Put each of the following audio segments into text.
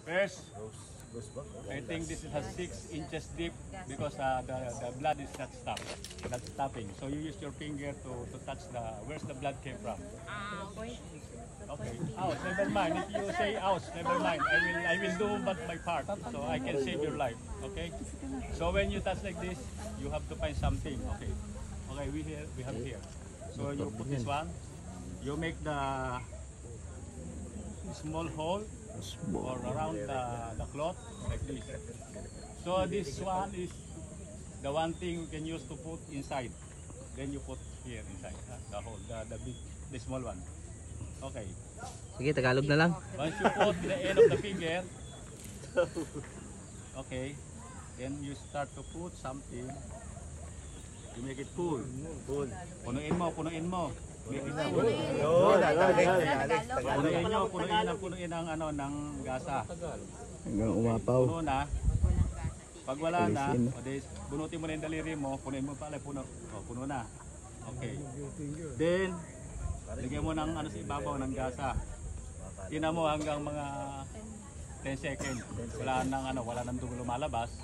First, I think this has 6 inches deep because the blood is not stopping. So you use your finger to touch where's the blood came from. Okay, ouch, never mind. If you say ouch, never mind. I will do but my part so I can save your life. Okay? So when you touch like this, you have to find something. Okay. Okay, we have here. So you put this one. You make the small hole or around the cloth like this. So this one is the one thing you can use to put inside. Then you put here inside the hole, the small one. Okay. Sige, Tagalog na lang. Once you put the end of the finger, okay, then you start to put something. You make it full. Punuin mo. Make it full. Punuin ang ng gasa. Hanggang umapaw. Puno na. Pag wala na, bunutin mo na yung daliri mo, punuin mo pala, puno na. Okay. Then, lagyan mo ng sa ibabaw ng gasa. Tingnan mo hanggang mga 10 seconds. Wala nang dugo lumalabas.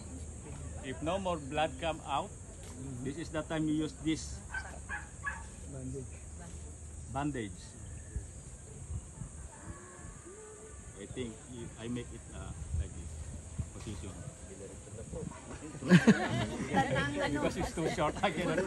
If no more blood come out, this is the time you use this bandage. I think I make it like this position. Because it's too short, I cannot.